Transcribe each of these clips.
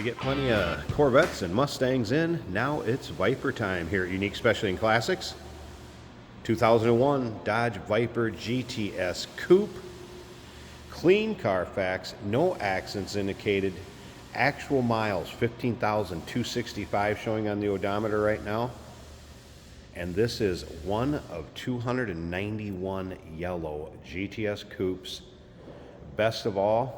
We get plenty of Corvettes and Mustangs in. Now it's Viper time here at Unique Specialty and Classics. 2001 Dodge Viper GTS Coupe. Clean Carfax, no accidents indicated. Actual miles, 15,265 showing on the odometer right now. And this is one of 291 yellow GTS Coupes. Best of all,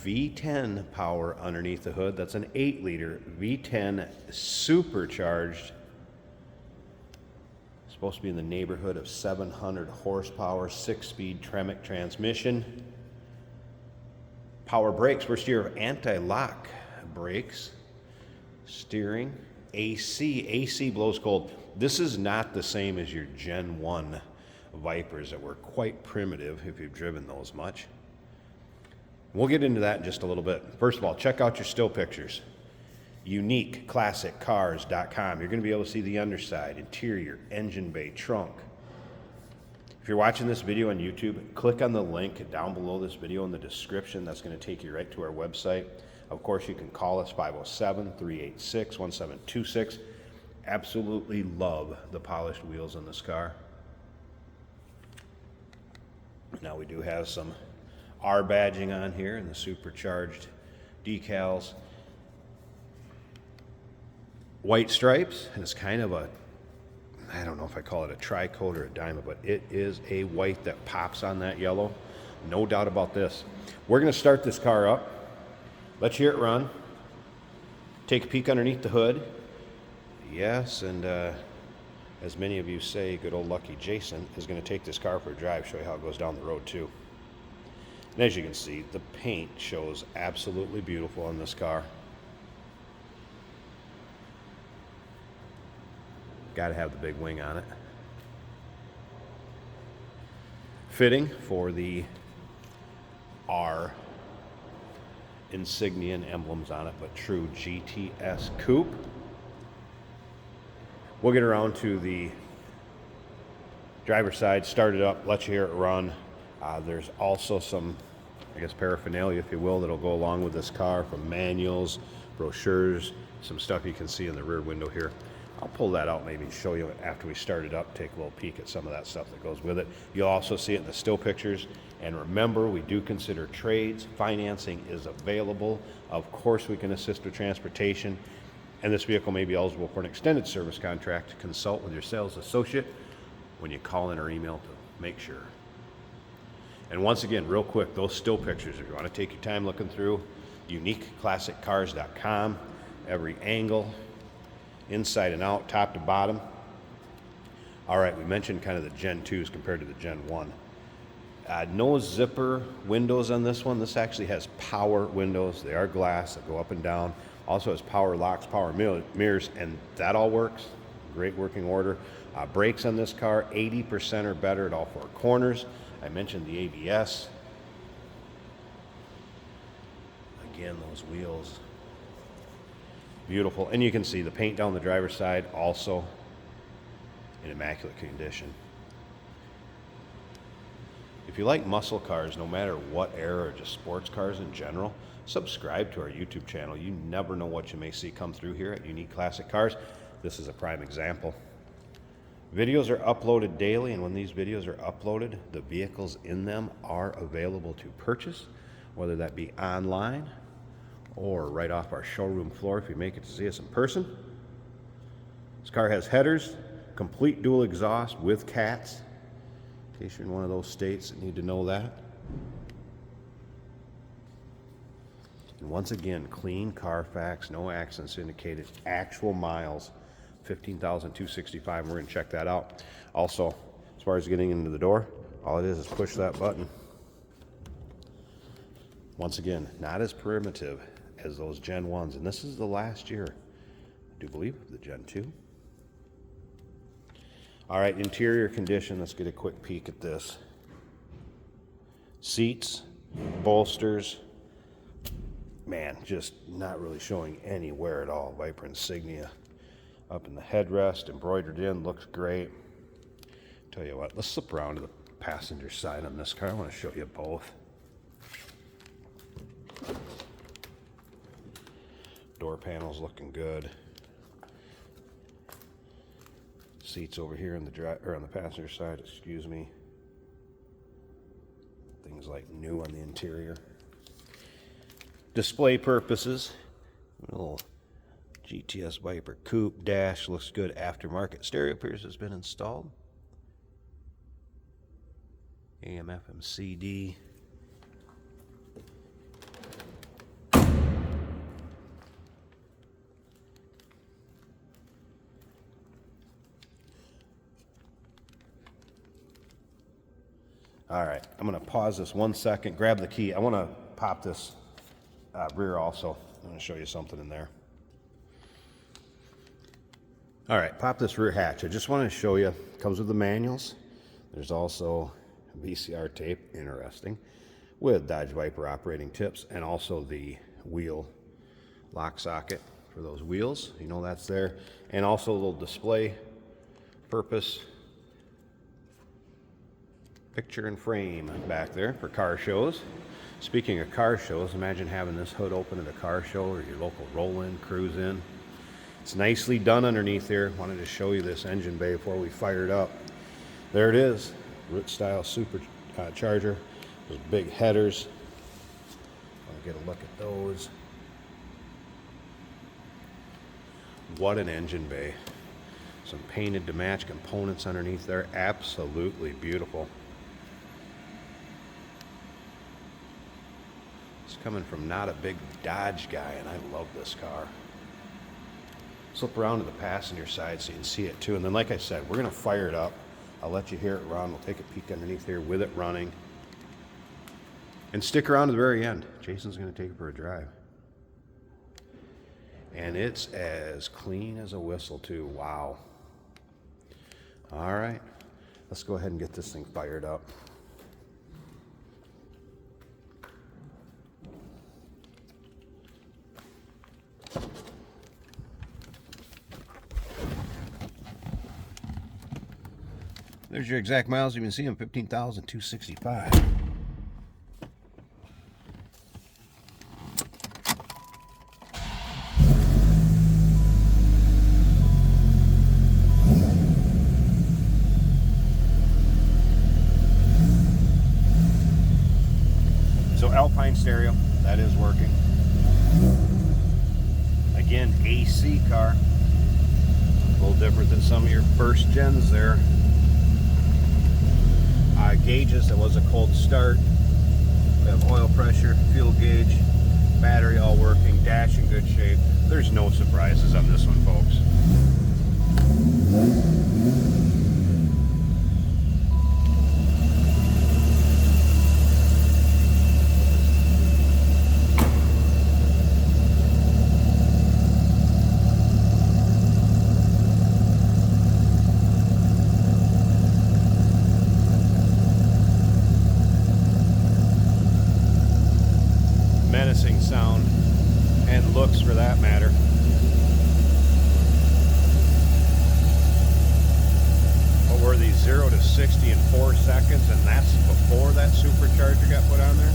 V10 power underneath the hood. That's an 8-liter V10 supercharged. Supposed to be in the neighborhood of 700 horsepower, 6-speed Tremec transmission. Power brakes, first year of anti-lock brakes. Steering, AC blows cold. This is not the same as your Gen 1 Vipers that were quite primitive if you've driven those much. We'll get into that in just a little bit. First of all, check out your still pictures. UniqueClassicCars.com. You're going to be able to see the underside, interior, engine bay, trunk. If you're watching this video on YouTube, click on the link down below this video in the description. That's going to take you right to our website. Of course, you can call us 507-386-1726. Absolutely love the polished wheels on this car. Now we do have some R badging on here and the supercharged decals. White stripes, and it's kind of a, I don't know if I call it a tri-coat or a diamond, but it is a white that pops on that yellow. No doubt about this. We're going to start this car up. Let's hear it run. Take a peek underneath the hood. Yes, and as many of you say, good old Lucky Jason is going to take this car for a drive, show you how it goes down the road too. And as you can see, the paint shows absolutely beautiful on this car. Got to have the big wing on it. Fitting for the R insignia and emblems on it, but true GTS Coupe. We'll get around to the driver's side, start it up, let you hear it run. There's also some, I guess, paraphernalia, if you will, that'll go along with this car, from manuals, brochures, some stuff you can see in the rear window here. I'll pull that out, maybe show you after we start it up, take a little peek at some of that stuff that goes with it. You'll also see it in the still pictures. And remember, we do consider trades. Financing is available. Of course, we can assist with transportation. And this vehicle may be eligible for an extended service contract. Consult with your sales associate when you call in or email to make sure. And once again, real quick, those still pictures, if you want to take your time looking through, UniqueClassicCars.com. Every angle, inside and out, top to bottom. All right, we mentioned kind of the Gen 2s compared to the Gen 1. No zipper windows on this one. This actually has power windows. They are glass that go up and down. Also has power locks, power mirrors, and that all works. Great working order. Brakes on this car, 80% or better at all 4 corners. I mentioned the ABS. Again, those wheels, beautiful. And you can see the paint down the driver's side also in immaculate condition. If you like muscle cars, no matter what era, or just sports cars in general, subscribe to our YouTube channel. You never know what you may see come through here at Unique Classic Cars. This is a prime example. Videos are uploaded daily, and when these videos are uploaded, the vehicles in them are available to purchase, whether that be online or right off our showroom floor if you make it to see us in person. This car has headers, complete dual exhaust with cats, in case you're in one of those states that need to know that. And once again, clean Carfax, no accidents indicated, actual miles, 15,265. We're going to check that out. Also, as far as getting into the door, all it is push that button. Once again, not as primitive as those Gen 1s, and this is the last year, I do believe, of the Gen 2. All right, interior condition, let's get a quick peek at this. Seats, bolsters, man, just not really showing any wear at all. Viper insignia up in the headrest, embroidered in, looks great. Tell you what, let's slip around to the passenger side on this car. I want to show you both. Door panels looking good. Seats over here on the passenger side, excuse me. Things like new on the interior. Display purposes, little GTS Viper Coupe dash looks good. Aftermarket stereo appears has been installed. AM, FM, CD. All right, I'm going to pause this 1 second, grab the key. I want to pop this rear also. I'm going to show you something in there. All right, pop this rear hatch. I just want to show you, it comes with the manuals. There's also VCR tape, interesting, with Dodge Viper operating tips, and also the wheel lock socket for those wheels. You know that's there. And also a little display purpose picture and frame back there for car shows. Speaking of car shows, imagine having this hood open at a car show or your local roll-in, cruise-in. It's nicely done underneath here. Wanted to show you this engine bay before we fired up. There it is, root style Supercharger. Those big headers. I'll get a look at those. What an engine bay. Some painted to match components underneath there. Absolutely beautiful. It's coming from not a big Dodge guy, and I love this car. Slip around to the passenger side so you can see it too. And then, like I said, we're going to fire it up. I'll let you hear it run. We'll take a peek underneath here with it running. And stick around to the very end. Jason's going to take it for a drive. And it's as clean as a whistle too. Wow. All right. Let's go ahead and get this thing fired up. There's your exact miles. You can see them, 15,265. So Alpine stereo, that is working. Again, AC car. A little different than some of your first gens there. Gauges, that was a cold start. We have oil pressure, fuel gauge, battery all working, dash in good shape. There's no surprises on this one, folks. Menacing sound, and looks for that matter. What were these, 0 to 60 in 4 seconds, and that's before that supercharger got put on there?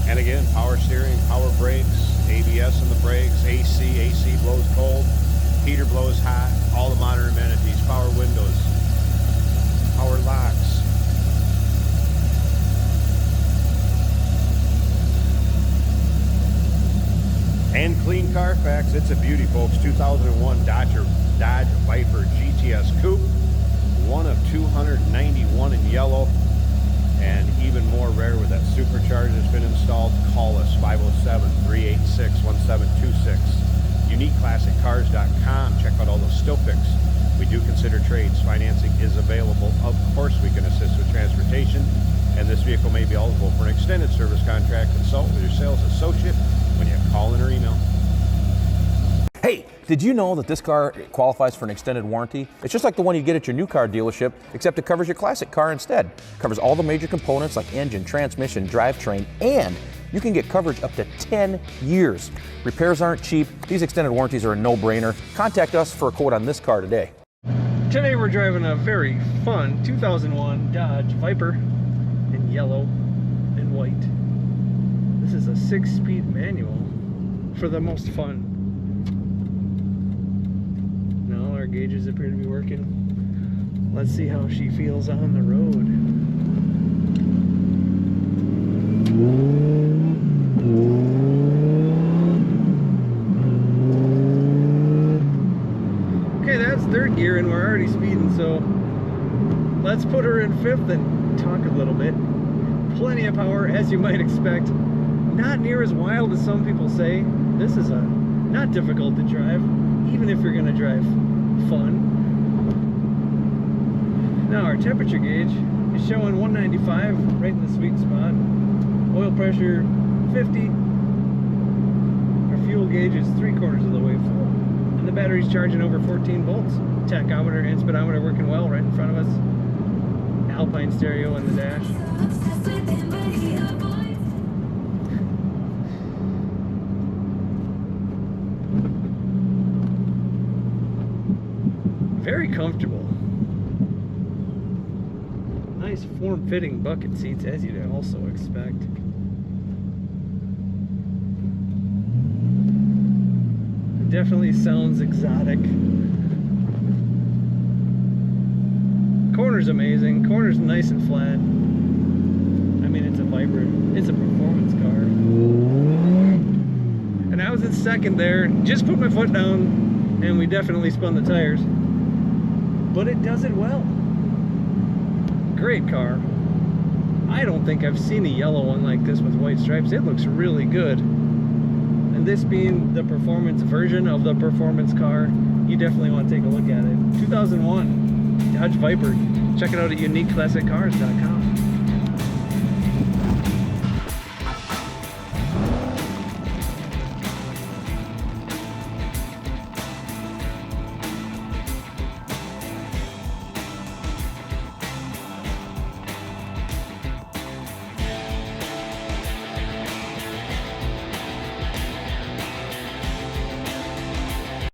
And again, power steering, power brakes, ABS in the brakes, AC blows cold, heater blows hot, all the modern amenities, power windows, power locks. And clean Carfax. It's a beauty, folks. 2001 Dodge Viper GTS Coupe. One of 291 in yellow. And even more rare with that supercharger that's been installed. Call us, 507-386-1726. UniqueClassicCars.com. Check out all those still pics. We do consider trades. Financing is available. Of course, we can assist with transportation. And this vehicle may be eligible for an extended service contract. Consult with your sales associate when you call in or email. Hey, did you know that this car qualifies for an extended warranty? It's just like the one you get at your new car dealership, except it covers your classic car instead. It covers all the major components like engine, transmission, drivetrain, and you can get coverage up to 10 years. Repairs aren't cheap. These extended warranties are a no-brainer. Contact us for a quote on this car today. Today we're driving a very fun 2001 Dodge Viper in yellow and white. This is a 6-speed manual for the most fun. Now all our gauges appear to be working. Let's see how she feels on the road. Okay, that's third gear and we're already speeding, so let's put her in fifth and talk a little bit. Plenty of power, as you might expect. Not near as wild as some people say. This is not difficult to drive, even if you're gonna drive fun. Now our temperature gauge is showing 195, right in the sweet spot. Oil pressure 50. Our fuel gauge is 3/4 of the way full. And the battery's charging over 14 volts. Tachometer and speedometer working well right in front of us. Alpine stereo in the dash. Very comfortable. Nice form-fitting bucket seats, as you'd also expect. It definitely sounds exotic. Corner's amazing. Corner's nice and flat. I mean, it's a Viper. It's a performance car. And I was in second there. Just put my foot down, and we definitely spun the tires. But it does it well. Great car. I don't think I've seen a yellow one like this with white stripes. It looks really good. And this being the performance version of the performance car, you definitely want to take a look at it. 2001 Dodge Viper. Check it out at uniqueclassiccars.com.